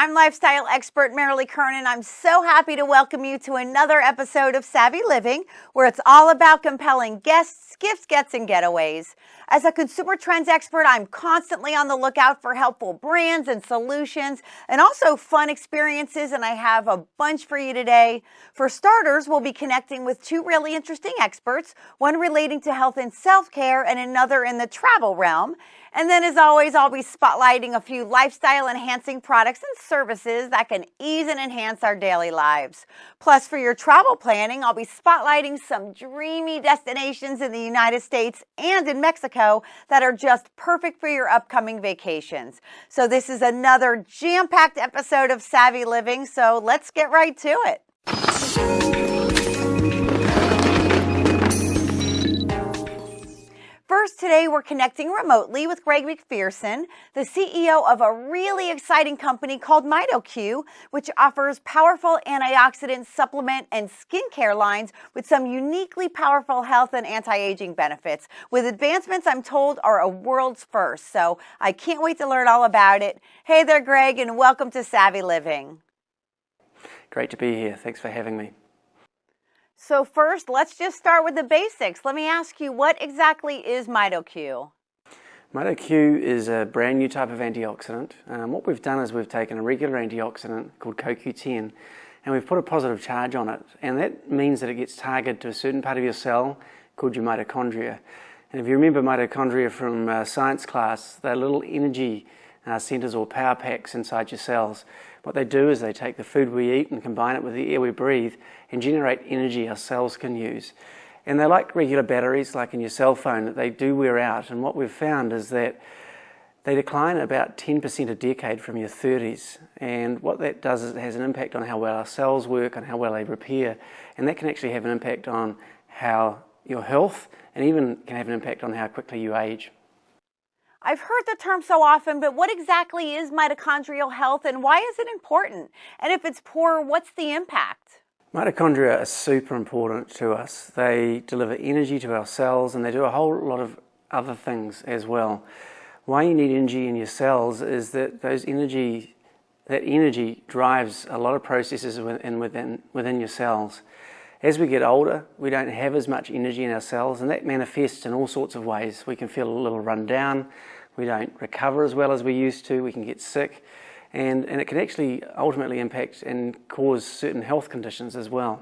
I'm lifestyle expert Merilee Kern, and I'm so happy to welcome you to another episode of Savvy Living, where it's all about compelling guests, gifts, gets, and getaways. As a consumer trends expert, I'm constantly on the lookout for helpful brands and solutions, and also fun experiences, and I have a bunch for you today. For starters, we'll be connecting with two really interesting experts, one relating to health and self-care, and another in the travel realm. And then, as always, I'll be spotlighting a few lifestyle-enhancing products and services that can ease and enhance our daily lives. Plus, for your travel planning, I'll be spotlighting some dreamy destinations in the United States and in Mexico that are just perfect for your upcoming vacations. So this is another jam-packed episode of Savvy Living, so let's get right to it. First, today we're connecting remotely with Greg McPherson, the CEO of a really exciting company called MitoQ, which offers powerful antioxidant supplement and skincare lines with some uniquely powerful health and anti-aging benefits, with advancements I'm told are a world's first. So I can't wait to learn all about it. Hey there, Greg, and welcome to Savvy Living. Great to be here. Thanks for having me. So first, let's just start with the basics. Let me ask you, what exactly is MitoQ? MitoQ is a brand new type of antioxidant. What we've done is we've taken a regular antioxidant called CoQ10 and we've put a positive charge on it. And that means that it gets targeted to a certain part of your cell called your mitochondria. And if you remember mitochondria from science class, they're little energy centers or power packs inside your cells. What they do is they take the food we eat and combine it with the air we breathe and generate energy our cells can use. And they're like regular batteries, like in your cell phone, that they do wear out. And what we've found is that they decline about 10% a decade from your 30s. And what that does is it has an impact on how well our cells work, on how well they repair. And that can actually have an impact on how your health, and even can have an impact on how quickly you age. I've heard the term so often, but what exactly is mitochondrial health and why is it important? And if it's poor, what's the impact? Mitochondria are super important to us. They deliver energy to our cells and they do a whole lot of other things as well. Why you need energy in your cells is that that energy drives a lot of processes within your cells. As we get older, we don't have as much energy in our cells, and that manifests in all sorts of ways. We can feel a little run down, we don't recover as well as we used to, we can get sick, and it can actually ultimately impact and cause certain health conditions as well.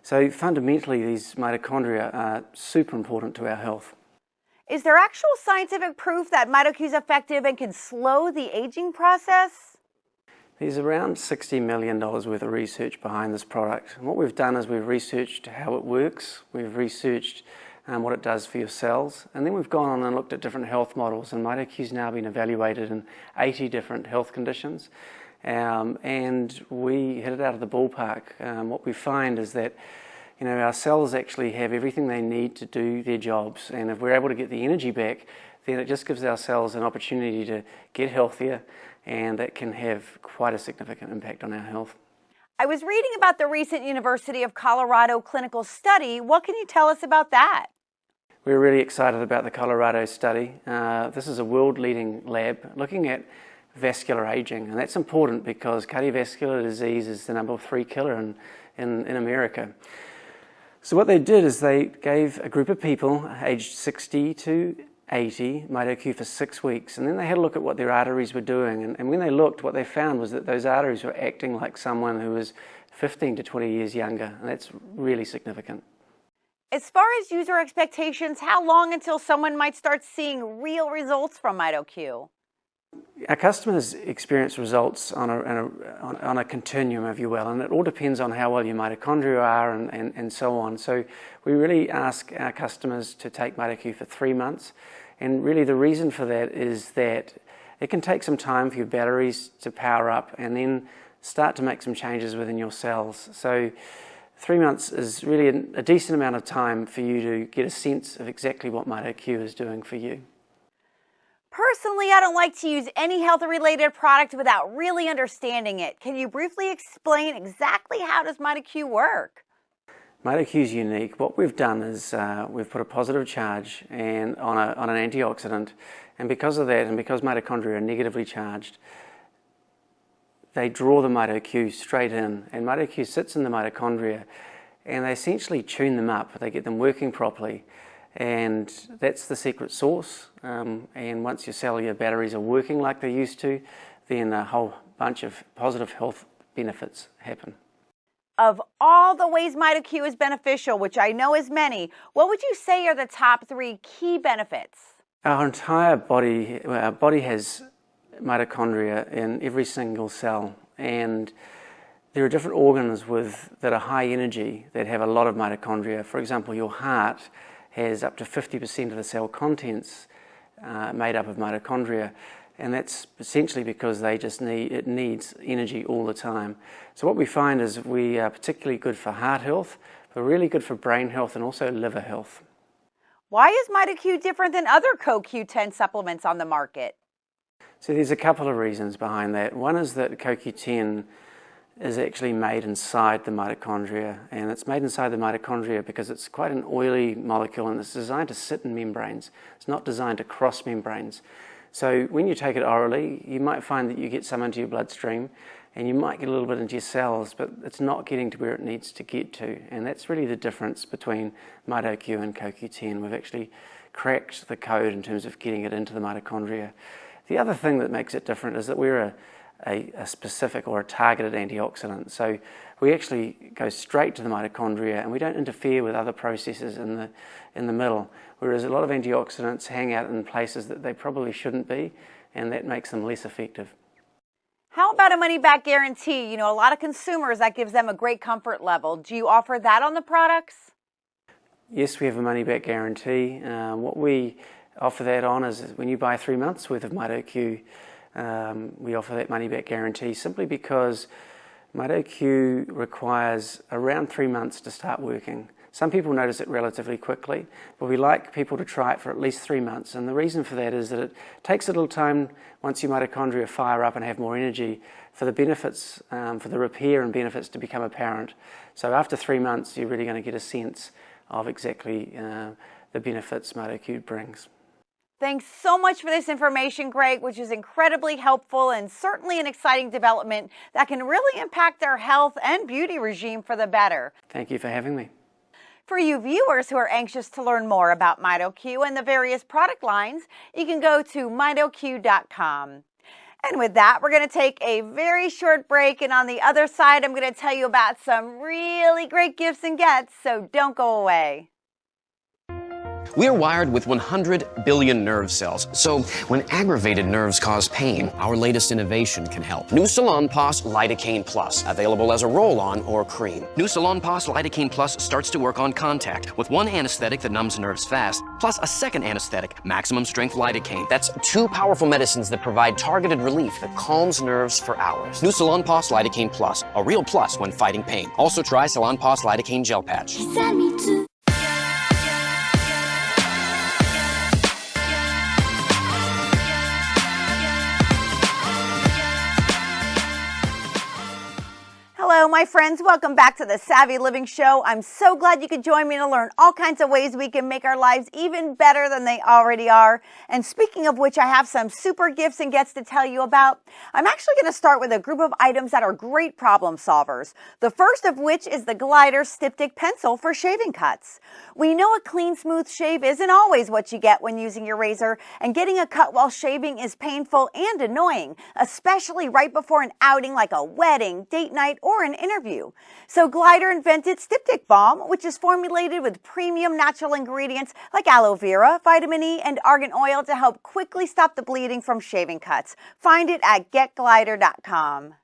So fundamentally, these mitochondria are super important to our health. Is there actual scientific proof that MitoQ is effective and can slow the aging process? There's around $60 million worth of research behind this product. And what we've done is we've researched how it works, we've researched what it does for your cells, and then we've gone on and looked at different health models, and MitoQ's now been evaluated in 80 different health conditions, and we hit it out of the ballpark. What we find is that our cells actually have everything they need to do their jobs, and if we're able to get the energy back, then it just gives our cells an opportunity to get healthier, and that can have quite a significant impact on our health. I was reading about the recent University of Colorado clinical study. What can you tell us about that? We're really excited about the Colorado study. This is a world-leading lab looking at vascular aging, and that's important because cardiovascular disease is the #3 killer in America. So what they did is they gave a group of people aged 60 to 80 MitoQ for 6 weeks, and then they had a look at what their arteries were doing, and when they looked, what they found was that those arteries were acting like someone who was 15 to 20 years younger, and that's really significant. As far as user expectations, how long until someone might start seeing real results from MitoQ? Our customers experience results on a continuum, if you will, and it all depends on how well your mitochondria are and so on. So we really ask our customers to take MitoQ for 3 months, and really the reason for that is that it can take some time for your batteries to power up and then start to make some changes within your cells. So 3 months is really a decent amount of time for you to get a sense of exactly what MitoQ is doing for you. Personally, I don't like to use any health-related product without really understanding it. Can you briefly explain exactly how does MitoQ work? MitoQ is unique. What we've done is we've put a positive charge on an antioxidant, and because of that, and because mitochondria are negatively charged, they draw the MitoQ straight in, and MitoQ sits in the mitochondria, and they essentially tune them up. They get them working properly, and that's the secret sauce. And once your cellular batteries are working like they used to, then a whole bunch of positive health benefits happen. Of all the ways MitoQ is beneficial, which I know is many, what would you say are the top 3 key benefits? Our entire body, our body has mitochondria in every single cell, and there are different organs that are high energy that have a lot of mitochondria. For example, your heart has up to 50% of the cell contents made up of mitochondria, and that's essentially because it needs energy all the time. So what we find is we are particularly good for heart health, but really good for brain health and also liver health. Why is MitoQ different than other CoQ10 supplements on the market? So there's a couple of reasons behind that. One is that CoQ10 is actually made inside the mitochondria, and it's made inside the mitochondria because it's quite an oily molecule and it's designed to sit in membranes. It's not designed to cross membranes. So when you take it orally, you might find that you get some into your bloodstream and you might get a little bit into your cells, but it's not getting to where it needs to get to. And that's really the difference between MitoQ and CoQ10. We've actually cracked the code in terms of getting it into the mitochondria. The other thing that makes it different is that we're a specific or a targeted antioxidant. So we actually go straight to the mitochondria and we don't interfere with other processes in the middle. Whereas a lot of antioxidants hang out in places that they probably shouldn't be, and that makes them less effective. How about a money-back guarantee? You know, a lot of consumers, that gives them a great comfort level. Do you offer that on the products? Yes, we have a money-back guarantee. What we offer that on is when you buy 3 months worth of MitoQ, we offer that money-back guarantee simply because MitoQ requires around 3 months to start working. Some people notice it relatively quickly, but we like people to try it for at least 3 months. And the reason for that is that it takes a little time, once your mitochondria fire up and have more energy, for the benefits, for the repair and benefits to become apparent. So after 3 months, you're really going to get a sense of exactly the benefits MitoQ brings. Thanks so much for this information, Greg, which is incredibly helpful and certainly an exciting development that can really impact our health and beauty regime for the better. Thank you for having me. For you viewers who are anxious to learn more about MitoQ and the various product lines, you can go to mitoq.com. And with that, we're going to take a very short break, and on the other side, I'm going to tell you about some really great gifts and gets, so don't go away. We are wired with 100 billion nerve cells, so when aggravated nerves cause pain, our latest innovation can help. New Salonpas Lidocaine Plus, available as a roll-on or cream. New Salonpas Lidocaine Plus starts to work on contact with one anesthetic that numbs nerves fast, plus a second anesthetic, maximum strength lidocaine. That's 2 powerful medicines that provide targeted relief that calms nerves for hours. New Salonpas Lidocaine Plus, a real plus when fighting pain. Also try Salonpas Lidocaine Gel Patch. Hello, my friends. Welcome back to the Savvy Living Show. I'm so glad you could join me to learn all kinds of ways we can make our lives even better than they already are. And speaking of which, I have some super gifts and gets to tell you about. I'm actually going to start with a group of items that are great problem solvers. The first of which is the Glyder Styptic pencil for shaving cuts. We know a clean, smooth shave isn't always what you get when using your razor, and getting a cut while shaving is painful and annoying, especially right before an outing like a wedding, date night, or an interview. So Glyder invented Styptic Balm, which is formulated with premium natural ingredients like aloe vera, vitamin E, and argan oil to help quickly stop the bleeding from shaving cuts. Find it at getglyder.com.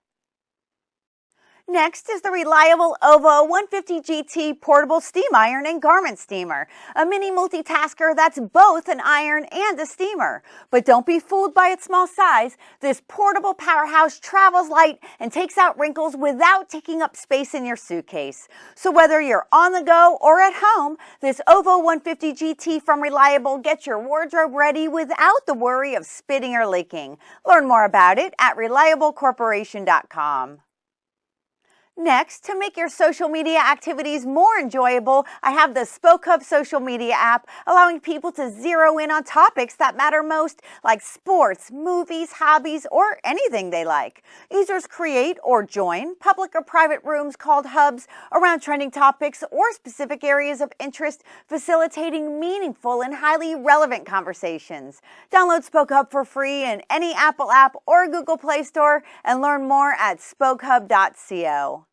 Next is the reliable OVO 150 GT portable steam iron and garment steamer, a mini multitasker that's both an iron and a steamer. But don't be fooled by its small size. This portable powerhouse travels light and takes out wrinkles without taking up space in your suitcase. So whether you're on the go or at home, this OVO 150 GT from Reliable gets your wardrobe ready without the worry of spitting or leaking. Learn more about it at reliablecorporation.com. Next, to make your social media activities more enjoyable, I have the Spoke Hub social media app, allowing people to zero in on topics that matter most, like sports, movies, hobbies, or anything they like. Users create or join public or private rooms called hubs around trending topics or specific areas of interest, facilitating meaningful and highly relevant conversations. Download Spoke Hub for free in any Apple app or Google Play Store and learn more at spokehub.co.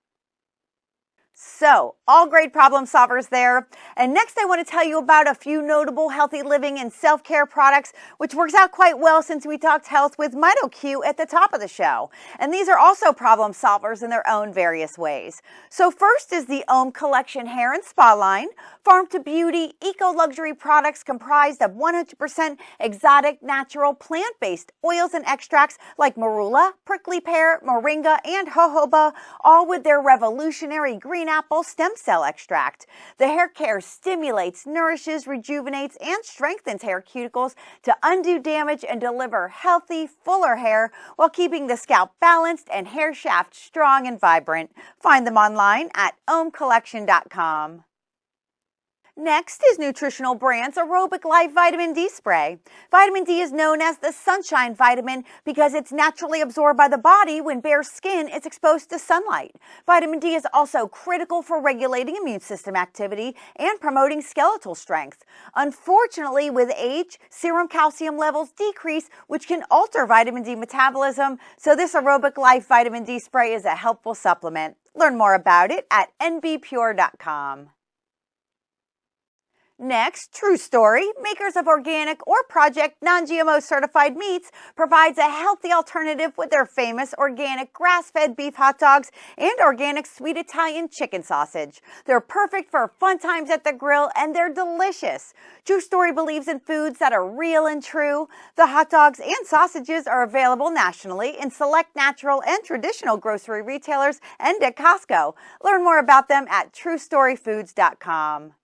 So, all great problem solvers there. And next I want to tell you about a few notable healthy living and self-care products, which works out quite well since we talked health with MitoQ at the top of the show. And these are also problem solvers in their own various ways. So first is the OMM Collection Hair and Spa line, farm to beauty, eco-luxury products comprised of 100% exotic, natural, plant-based oils and extracts like marula, prickly pear, moringa, and jojoba, all with their revolutionary green apple stem cell extract. The hair care stimulates, nourishes, rejuvenates, and strengthens hair cuticles to undo damage and deliver healthy, fuller hair while keeping the scalp balanced and hair shaft strong and vibrant. Find them online at ommcollection.com. Next is Nutritional brand's Aerobic Life Vitamin D Spray. Vitamin D is known as the sunshine vitamin because it's naturally absorbed by the body when bare skin is exposed to sunlight. Vitamin D is also critical for regulating immune system activity and promoting skeletal strength. Unfortunately, with age, serum calcium levels decrease, which can alter vitamin D metabolism, so this Aerobic Life Vitamin D Spray is a helpful supplement. Learn more about it at nbpure.com. Next, True Story, makers of organic or project non-GMO certified meats, provides a healthy alternative with their famous organic grass-fed beef hot dogs and organic sweet Italian chicken sausage. They're perfect for fun times at the grill and they're delicious. True Story believes in foods that are real and true. The hot dogs and sausages are available nationally in select natural and traditional grocery retailers and at Costco. Learn more about them at truestoryfoods.com.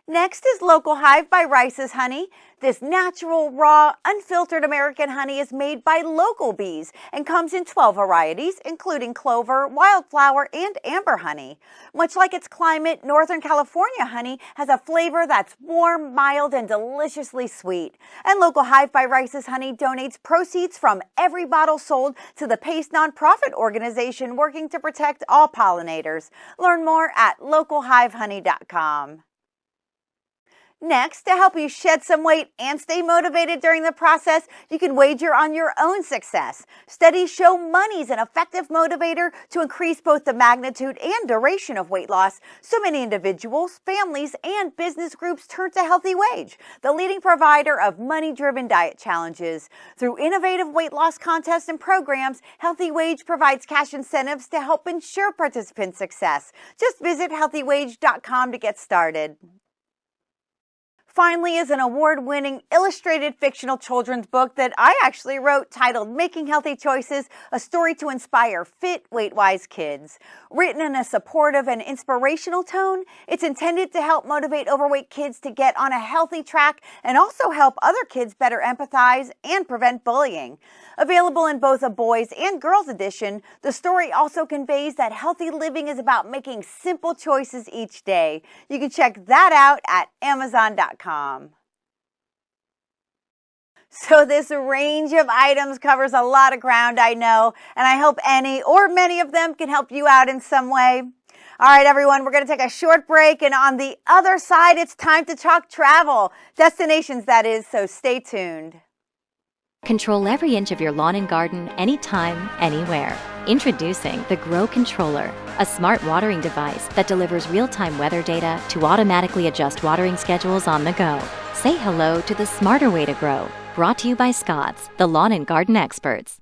Next is Local Hive by Rice's Honey. This natural, raw, unfiltered American honey is made by local bees and comes in 12 varieties, including clover, wildflower, and amber honey. Much like its climate, Northern California honey has a flavor that's warm, mild, and deliciously sweet. And Local Hive by Rice's Honey donates proceeds from every bottle sold to the PACE nonprofit organization working to protect all pollinators. Learn more at localhivehoney.com. Next, to help you shed some weight and stay motivated during the process, you can wager on your own success. Studies show money's an effective motivator to increase both the magnitude and duration of weight loss. So many individuals, families, and business groups turn to Healthy Wage, the leading provider of money-driven diet challenges. Through innovative weight loss contests and programs, Healthy Wage provides cash incentives to help ensure participant success. Just visit healthywage.com to get started. Finally is an award-winning illustrated fictional children's book that I actually wrote titled Making Healthy Choices, a story to inspire fit, weight-wise kids. Written in a supportive and inspirational tone, it's intended to help motivate overweight kids to get on a healthy track and also help other kids better empathize and prevent bullying. Available in both a boys and girls edition, the story also conveys that healthy living is about making simple choices each day. You can check that out at Amazon.com. So this range of items covers a lot of ground, I know, and I hope any or many of them can help you out in some way. All right, everyone, we're going to take a short break, and on the other side, it's time to talk travel. Destinations, that is, so stay tuned. Control every inch of your lawn and garden, anytime, anywhere. Introducing the Grow Controller, a smart watering device that delivers real-time weather data to automatically adjust watering schedules on the go. Say hello to the smarter way to grow. Brought to you by Scotts, the lawn and garden experts.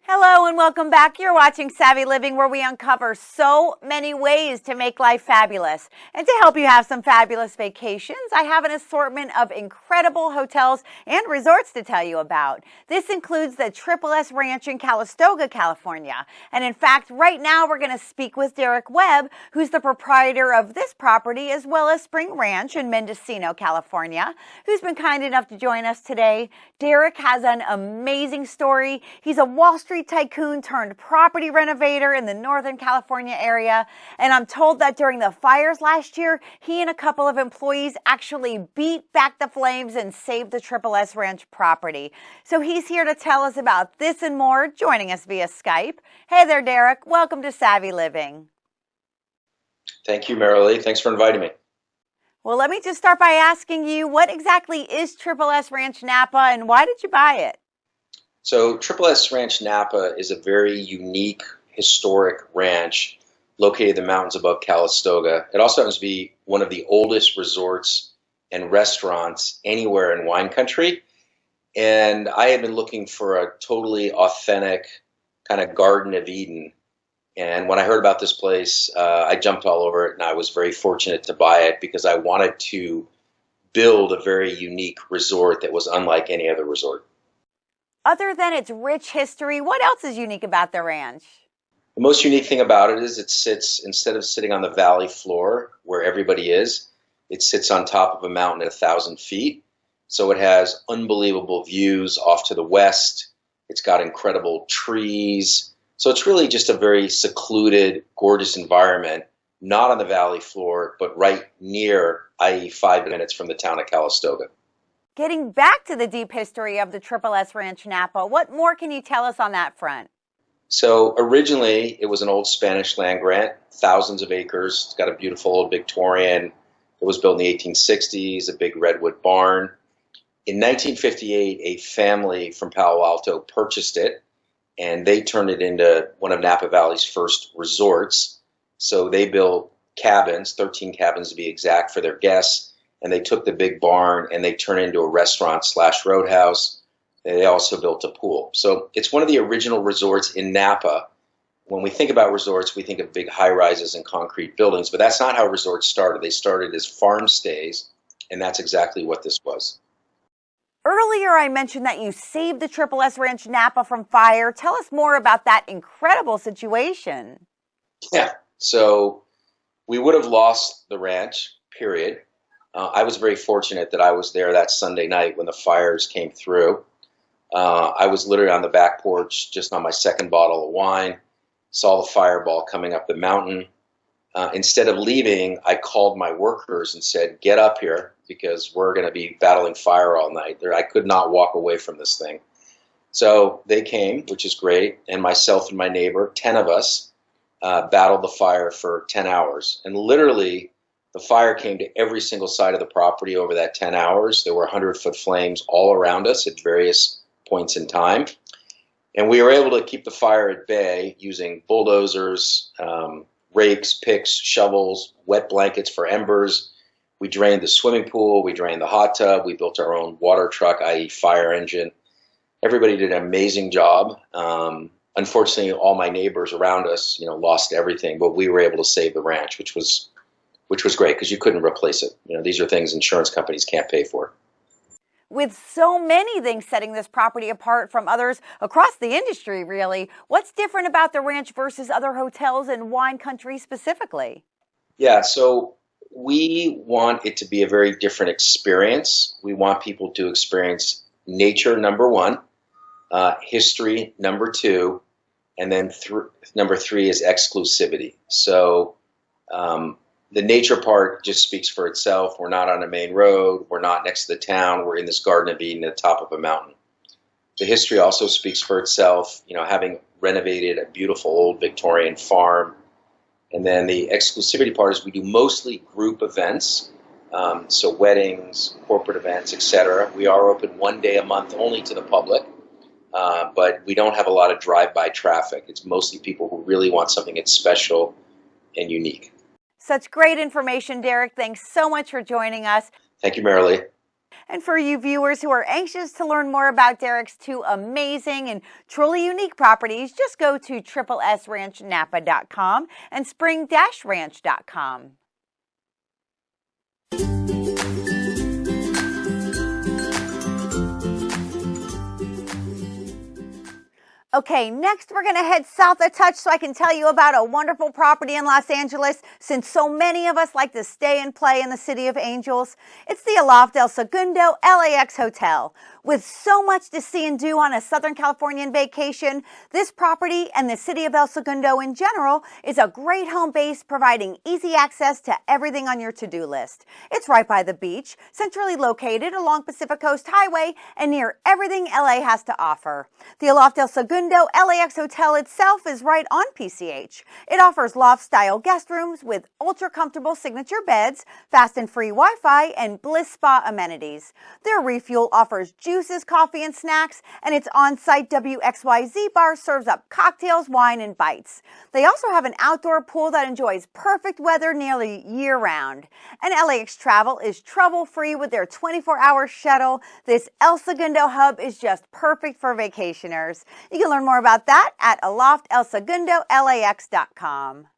Hello and welcome back. You're watching Savvy Living, where we uncover so many ways to make life fabulous. And to help you have some fabulous vacations, I have an assortment of incredible hotels and resorts to tell you about. This includes the Triple S Ranch in Calistoga, California. And in fact, right now we're going to speak with Derek Webb, who's the proprietor of this property, as well as Spring Ranch in Mendocino, California, who's been kind enough to join us today. Derek has an amazing story. He's a Wall Street street tycoon turned property renovator in the Northern California area. And I'm told that during the fires last year, he and a couple of employees actually beat back the flames and saved the Triple S Ranch property. So he's here to tell us about this and more, joining us via Skype. Hey there, Derek. Welcome to Savvy Living. Thank you, Merilee. Thanks for inviting me. Well, let me just start by asking you, what exactly is Triple S Ranch Napa and why did you buy it? So Triple S Ranch Napa is a very unique, historic ranch located in the mountains above Calistoga. It also happens to be one of the oldest resorts and restaurants anywhere in wine country. And I had been looking for a totally authentic kind of Garden of Eden. And when I heard about this place, I jumped all over it, and I was very fortunate to buy it because I wanted to build a very unique resort that was unlike any other resort. Other than its rich history, what else is unique about the ranch? The most unique thing about it is it sits, instead of sitting on the valley floor where everybody is, it sits on top of a mountain at 1,000 feet. So it has unbelievable views off to the west. It's got incredible trees. So it's really just a very secluded, gorgeous environment, not on the valley floor, but right near, i.e. 5 minutes from the town of Calistoga. Getting back to the deep history of the Triple S Ranch Napa, what more can you tell us on that front? So originally, it was an old Spanish land grant, thousands of acres. It's got a beautiful old Victorian. It was built in the 1860s, a big redwood barn. In 1958, a family from Palo Alto purchased it, and they turned it into one of Napa Valley's first resorts. So they built cabins, 13 cabins to be exact, for their guests, and they took the big barn and they turned it into a restaurant/roadhouse. They also built a pool. So it's one of the original resorts in Napa. When we think about resorts, we think of big high-rises and concrete buildings, but that's not how resorts started. They started as farm stays, and that's exactly what this was. Earlier, I mentioned that you saved the Triple S Ranch Napa from fire. Tell us more about that incredible situation. Yeah, so we would have lost the ranch, period. I was very fortunate that I was there that Sunday night when the fires came through. I was literally on the back porch, just on my second bottle of wine, saw the fireball coming up the mountain. Instead of leaving, I called my workers and said, get up here because we're going to be battling fire all night. I could not walk away from this thing. So they came, which is great, and myself and my neighbor, 10 of us, battled the fire for 10 hours. And literally, the fire came to every single side of the property over that 10 hours. There were 100-foot flames all around us at various points in time. And we were able to keep the fire at bay using bulldozers, rakes, picks, shovels, wet blankets for embers. We drained the swimming pool, we drained the hot tub, we built our own water truck, i.e. fire engine. Everybody did an amazing job. Unfortunately, all my neighbors around us, lost everything, but we were able to save the ranch, which was great because you couldn't replace it. These are things insurance companies can't pay for. With so many things setting this property apart from others across the industry, really, what's different about the ranch versus other hotels in wine country specifically? Yeah, so we want it to be a very different experience. We want people to experience nature, number one, history, number two, and then number three is exclusivity. So the nature part just speaks for itself. We're not on a main road. We're not next to the town. We're in this Garden of Eden at the top of a mountain. The history also speaks for itself, having renovated a beautiful old Victorian farm. And then the exclusivity part is we do mostly group events, so weddings, corporate events, etc. We are open one day a month only to the public, but we don't have a lot of drive-by traffic. It's mostly people who really want something that's special and unique. Such great information, Derek. Thanks so much for joining us. Thank you, Merilee. And for you viewers who are anxious to learn more about Derek's two amazing and truly unique properties, just go to triplesranchnapa.com and spring-ranch.com. Okay, next we're going to head south a touch so I can tell you about a wonderful property in Los Angeles, since so many of us like to stay and play in the City of Angels. It's the Aloft El Segundo LAX Hotel. With so much to see and do on a Southern Californian vacation, this property and the city of El Segundo in general is a great home base providing easy access to everything on your to-do list. It's right by the beach, centrally located along Pacific Coast Highway and near everything LA has to offer. The Aloft El Segundo LAX Hotel itself is right on PCH. It offers loft-style guest rooms with ultra-comfortable signature beds, fast and free Wi-Fi, and Bliss Spa amenities. Their refuel offers juices, coffee, and snacks, and its on-site WXYZ bar serves up cocktails, wine, and bites. They also have an outdoor pool that enjoys perfect weather nearly year-round. And LAX Travel is trouble-free with their 24-hour shuttle. This El Segundo hub is just perfect for vacationers. You can learn more about that at aloftelsegundolax.com.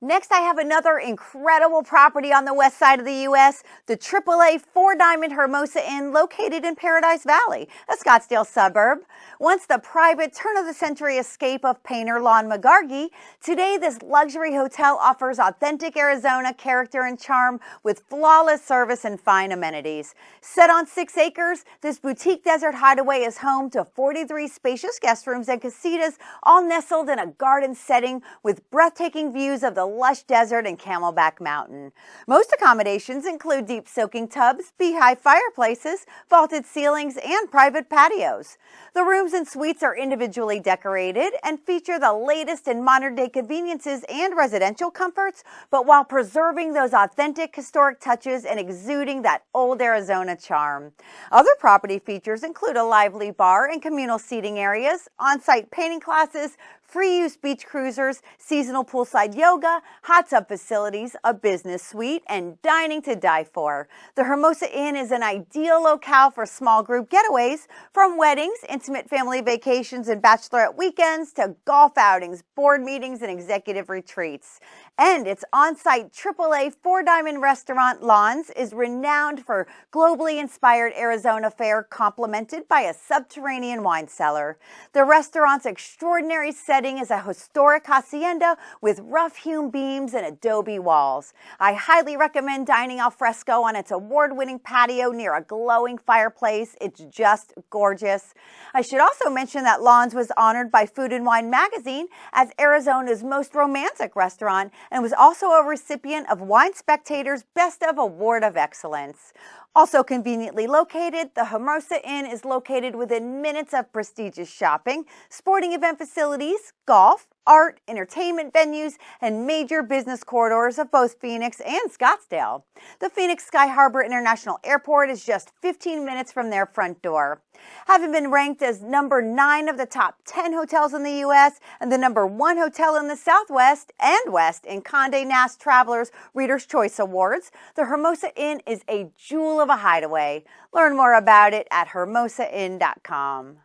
Next, I have another incredible property on the west side of the U.S., the AAA 4-Diamond Hermosa Inn located in Paradise Valley, a Scottsdale suburb. Once the private turn-of-the-century escape of painter Lon McGargy, today this luxury hotel offers authentic Arizona character and charm with flawless service and fine amenities. Set on 6 acres, this boutique desert hideaway is home to 43 spacious guest rooms and casitas, all nestled in a garden setting with breathtaking views of the lush desert and Camelback Mountain. Most accommodations include deep soaking tubs, beehive fireplaces, vaulted ceilings, and private patios. The rooms and suites are individually decorated and feature the latest in modern-day conveniences and residential comforts, but while preserving those authentic historic touches and exuding that old Arizona charm. Other property features include a lively bar and communal seating areas, on-site painting classes, free-use beach cruisers, seasonal poolside yoga, hot tub facilities, a business suite, and dining to die for. The Hermosa Inn is an ideal locale for small group getaways, from weddings, intimate family vacations, and bachelorette weekends to golf outings, board meetings, and executive retreats. And its on-site AAA 4-Diamond restaurant, Lon's, is renowned for globally inspired Arizona fare complemented by a subterranean wine cellar. The restaurant's extraordinary setting is a historic hacienda with rough-hewn beams and adobe walls. I highly recommend dining al fresco on its award-winning patio near a glowing fireplace. It's just gorgeous. I should also mention that Lon's was honored by Food and Wine magazine as Arizona's most romantic restaurant and was also a recipient of Wine Spectator's Best of Award of Excellence. Also conveniently located, the Hermosa Inn is located within minutes of prestigious shopping, sporting event facilities, golf, art, entertainment venues, and major business corridors of both Phoenix and Scottsdale. The Phoenix Sky Harbor International Airport is just 15 minutes from their front door. Having been ranked as number 9 of the top 10 hotels in the U.S. and the number 1 hotel in the Southwest and West in Condé Nast Traveler's Reader's Choice Awards, the Hermosa Inn is a jewel of a hideaway. Learn more about it at hermosainn.com.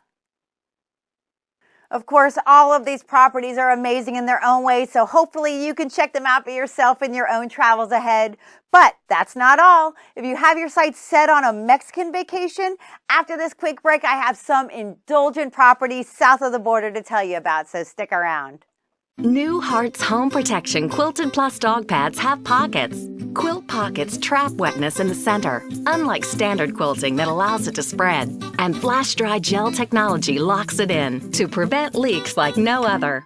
Of course, all of these properties are amazing in their own way, so hopefully you can check them out for yourself in your own travels ahead. But that's not all. If you have your sights set on a Mexican vacation, after this quick break, I have some indulgent properties south of the border to tell you about, so stick around. New Heart's Home Protection Quilted Plus dog pads have pockets. Quilt pockets trap wetness in the center, unlike standard quilting that allows it to spread. And Flash Dry Gel technology locks it in to prevent leaks like no other.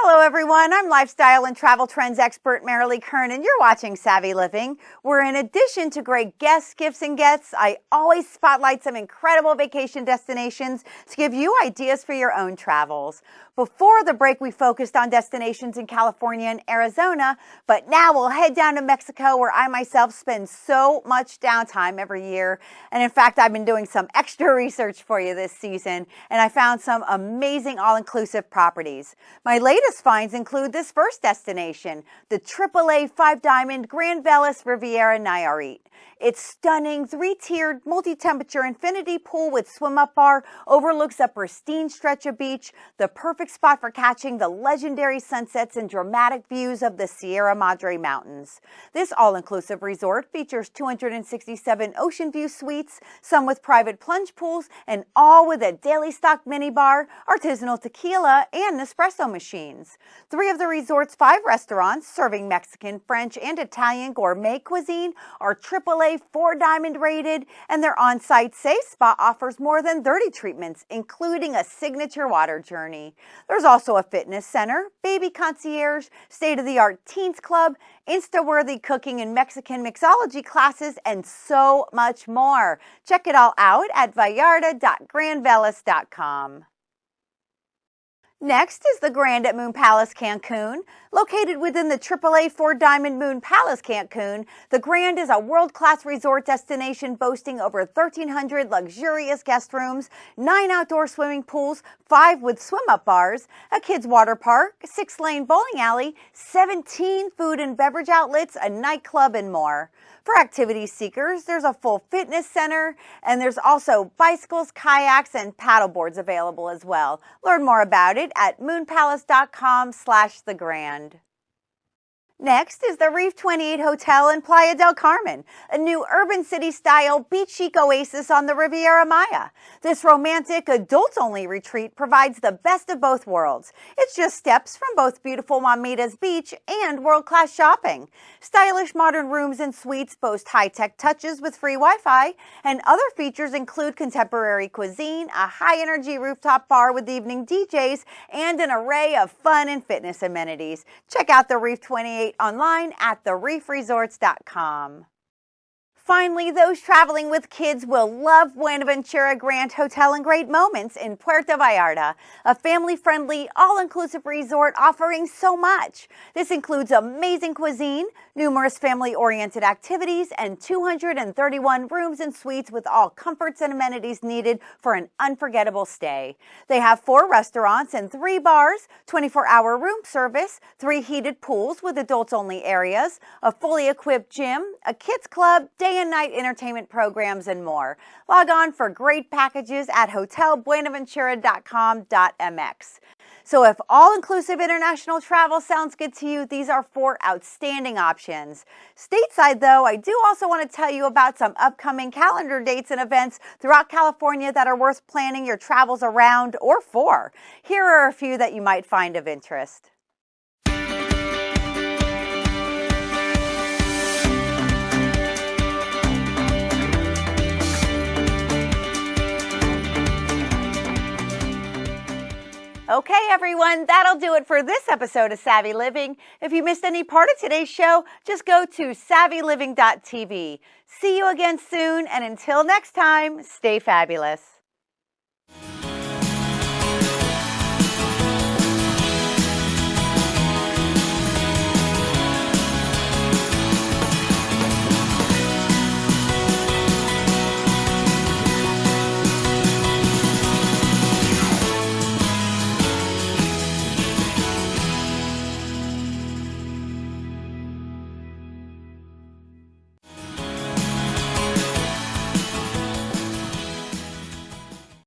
Hello everyone, I'm lifestyle and travel trends expert Merilee Kern and you're watching Savvy Living, where in addition to great guests, gifts, and gets, I always spotlight some incredible vacation destinations to give you ideas for your own travels. Before the break, we focused on destinations in California and Arizona, but now we'll head down to Mexico, where I myself spend so much downtime every year. And in fact, I've been doing some extra research for you this season, and I found some amazing all-inclusive properties. My latest finds include this first destination, the AAA 5-Diamond Grand Velas Riviera Nayarit. Its stunning 3-tiered multi-temperature infinity pool with swim-up bar overlooks a pristine stretch of beach, the perfect spot for catching the legendary sunsets and dramatic views of the Sierra Madre Mountains. This all-inclusive resort features 267 ocean view suites, some with private plunge pools, and all with a daily stock minibar, artisanal tequila, and Nespresso machines. 3 of the resort's 5 restaurants serving Mexican, French, and Italian gourmet cuisine are AAA 4-diamond rated, and their on-site safe spa offers more than 30 treatments, including a signature water journey. There's also a fitness center, baby concierge, state-of-the-art teens club, Insta-worthy cooking and Mexican mixology classes, and so much more. Check it all out at vallarta.grandvelas.com. Next is the Grand at Moon Palace Cancun. Located within the AAA 4-diamond Moon Palace Cancun, the Grand is a world-class resort destination boasting over 1,300 luxurious guest rooms, 9 outdoor swimming pools, 5 with swim-up bars, a kids' water park, 6-lane bowling alley, 17 food and beverage outlets, a nightclub, and more. For activity seekers, there's a full fitness center, and there's also bicycles, kayaks, and paddle boards available as well. Learn more about it at moonpalace.com/the Grand. Next is the Reef 28 Hotel in Playa del Carmen, a new urban city-style beach chic oasis on the Riviera Maya. This romantic, adults-only retreat provides the best of both worlds. It's just steps from both beautiful Mamitas Beach and world-class shopping. Stylish modern rooms and suites boast high-tech touches with free Wi-Fi, and other features include contemporary cuisine, a high-energy rooftop bar with evening DJs, and an array of fun and fitness amenities. Check out the Reef 28 online at thereefresorts.com. Finally, those traveling with kids will love Buenaventura Grand Hotel and Great Moments in Puerto Vallarta, a family-friendly, all-inclusive resort offering so much. This includes amazing cuisine, numerous family-oriented activities, and 231 rooms and suites with all comforts and amenities needed for an unforgettable stay. They have 4 restaurants and 3 bars, 24-hour room service, 3 heated pools with adults-only areas, a fully equipped gym, a kids club, day and night entertainment programs, and more. Log on for great packages at hotelbuenaventura.com.mx. So if all-inclusive international travel sounds good to you, these are 4 outstanding options. Stateside, though, I do also want to tell you about some upcoming calendar dates and events throughout California that are worth planning your travels around or for. Here are a few that you might find of interest. Okay, everyone, that'll do it for this episode of Savvy Living. If you missed any part of today's show, just go to savvyliving.tv. See you again soon, and until next time, stay fabulous.